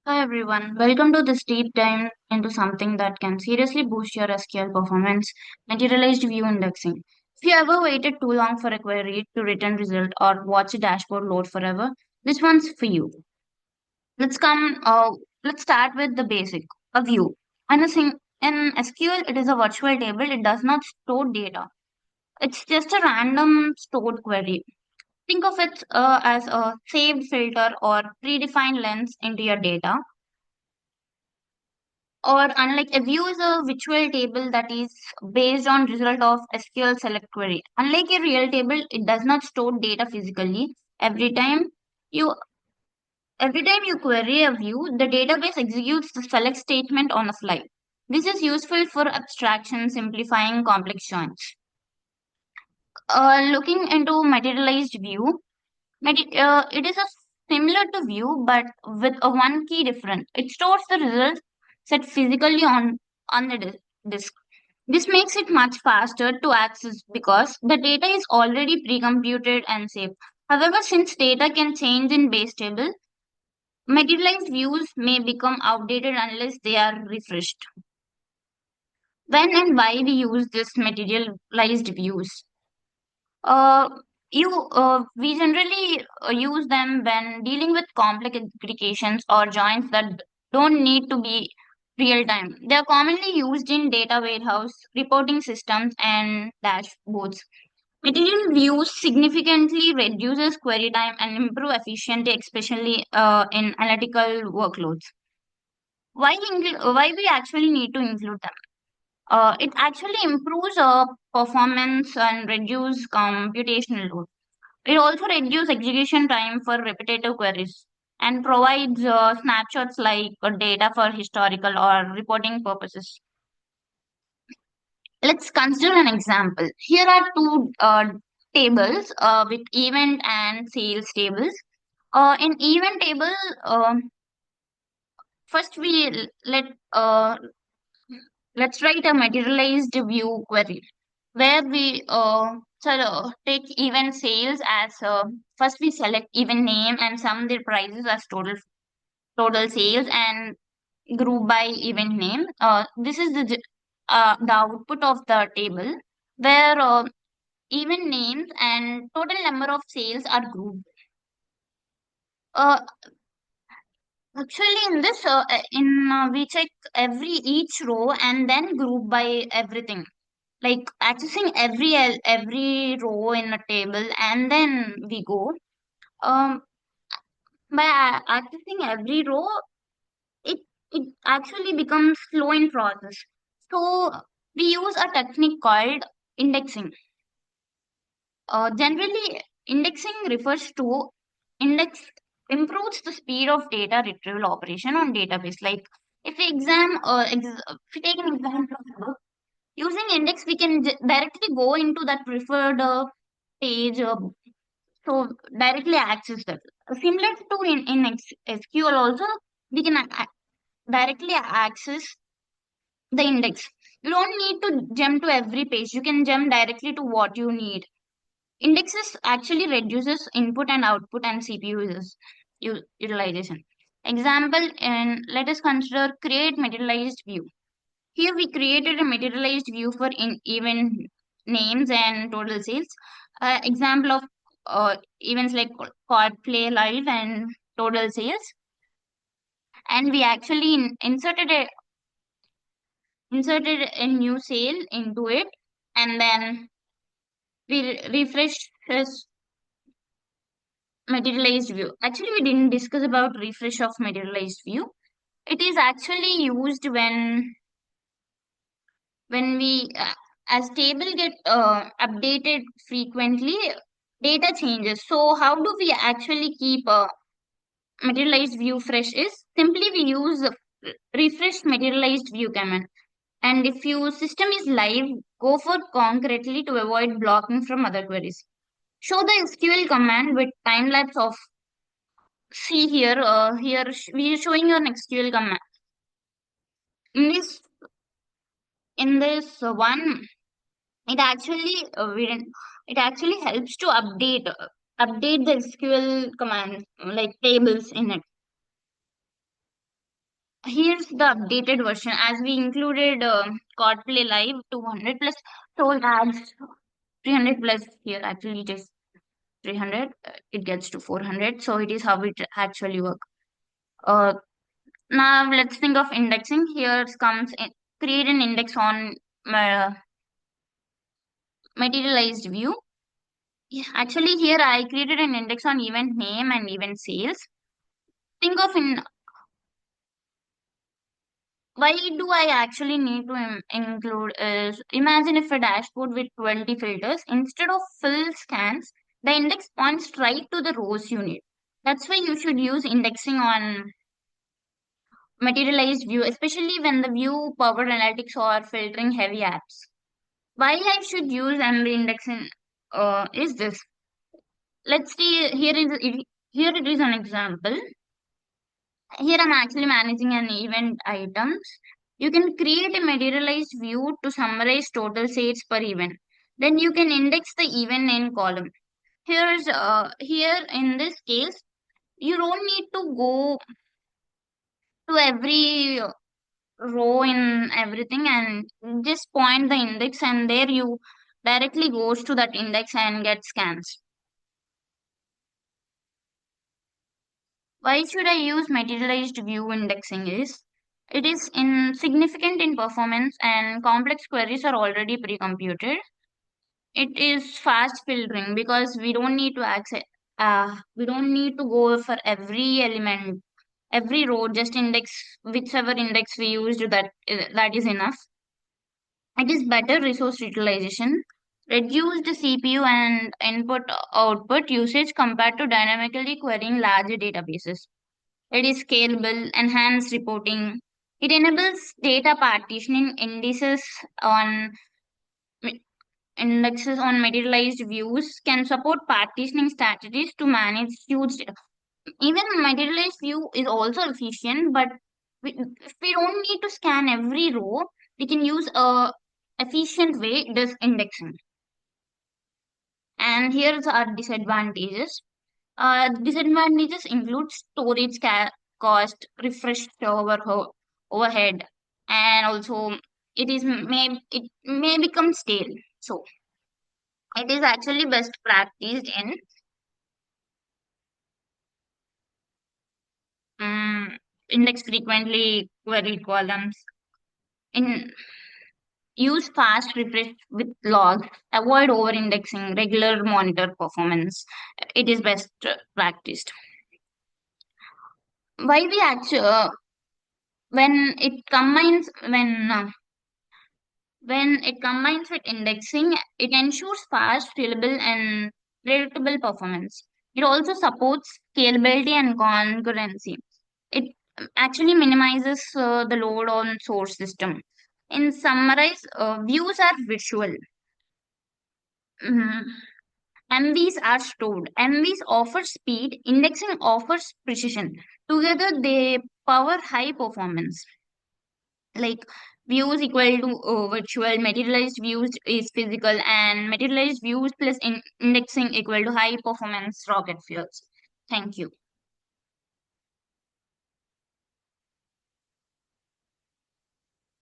Hi everyone, welcome to this deep dive into something that can seriously boost your SQL performance, materialized view indexing. If you ever waited too long for a query to return result or watch a dashboard load forever, this one's for you. Let's come. Let's start with the basic, a view. In SQL, it is a virtual table. It does not store data. It's just a random stored query. Think of it as a saved filter or predefined lens into your data. Or unlike a view is a virtual table that is based on result of SQL select query. Unlike a real table, it does not store data physically. You every time you query a view, the database executes the select statement on the fly. This is useful for abstraction, simplifying complex joins. Looking into materialized view, it is a similar to view, but with a one key difference. It stores the results set physically on the disk. This makes it much faster to access because the data is already pre-computed and saved. However, since data can change in base table, materialized views may become outdated unless they are refreshed. When and why we use this materialized views? Uh, we generally use them when dealing with complex applications or joins that don't need to be real time. They are commonly used in data warehouse, reporting systems, and dashboards. Material views significantly reduces query time and improve efficiency, especially in analytical workloads. Why we actually need to include them? It actually improves performance and reduce computational load. It also reduces execution time for repetitive queries and provides snapshots like data for historical or reporting purposes. Let's consider an example. Here are two tables with event and sales tables. In event table, first uh, let's write a materialized view query where we take event sales as first we select event name and sum their prices as total sales and group by event name. This is the output of the table where event names and total number of sales are grouped. Uh, Actually, in this, we check each row and then group by everything. Like accessing every row in a table, and then we go. Um, by accessing every row, it it actually becomes slow in process. So we use a technique called indexing. Generally, indexing refers to index improves the speed of data retrieval operation on database. Like if we take an example of a book, using index, we can directly go into that preferred page, so directly access that. Similar to in SQL also, we can directly access the index. You don't need to jump to every page. You can jump directly to what you need. Indexes actually reduces input and output and CPU utilization. Example, and let us consider create materialized view. Here we created a materialized view for in event names and total sales. Example of events like card play live and total sales. And we actually inserted a new sale into it, and then we refresh this materialized view. Actually, we didn't discuss about refresh of materialized view. It is actually used when we as table get updated frequently, data changes. So how do we actually keep a materialized view fresh is simply we use refresh materialized view command. And if your system is live, go for concretely to avoid blocking from other queries. Show the SQL command with time lapse of see here. We are showing an SQL command. In this one, it actually it actually helps to update the SQL command like tables in it. Here's the updated version as we included Codplay Live 200 plus toll ads 300 plus here. Actually, it is 300. It gets to 400. So it is how it actually work. Uh, Now let's think of indexing. Here comes in, create an index on materialized view. Yeah, actually, here I created an index on event name and event sales. Think of in why do I actually need to include is imagine if a dashboard with 20 filters instead of full scans, the index points right to the rows you need. That's why you should use indexing on materialized view, especially when the view power analytics or filtering heavy apps. Why I should use MV indexing is this. Let's see here it is an example. Here I'm actually managing an event items. You can create a materialized view to summarize total sales per event. Then you can index the event name column. Here in this case, you don't need to go to every row in everything and just point the index and there you directly goes to that index and get scans. Why should I use materialized view indexing is it is insignificant in performance and complex queries are already pre-computed. It is fast filtering because we don't need to go for every element, every row, just index whichever index we used that is enough. It is better resource utilization, reduced CPU and input output usage compared to dynamically querying larger databases. It is scalable, enhanced reporting. It enables data partitioning on indexes on materialized views can support partitioning strategies to manage huge data. Even materialized view is also efficient, but if we don't need to scan every row, we can use a efficient way this indexing. And here's our disadvantages. Disadvantages include cost, overhead, and also it may become stale. So it is actually best practiced in um, index frequently queried columns. In use fast refresh with logs. Avoid over indexing. Regular monitor performance. It is best practiced. Why we actually when it combines when it combines with indexing, it ensures fast, reliable, and predictable performance. It also supports scalability and concurrency. It actually minimizes the load on source system. In summarize, views are visual. Mhm. MVs are stored. MVs offer speed. Indexing offers precision. Together, they power high performance. Like views equal to virtual, materialized views is physical, and materialized views plus indexing equal to high performance rocket fuels. Thank you.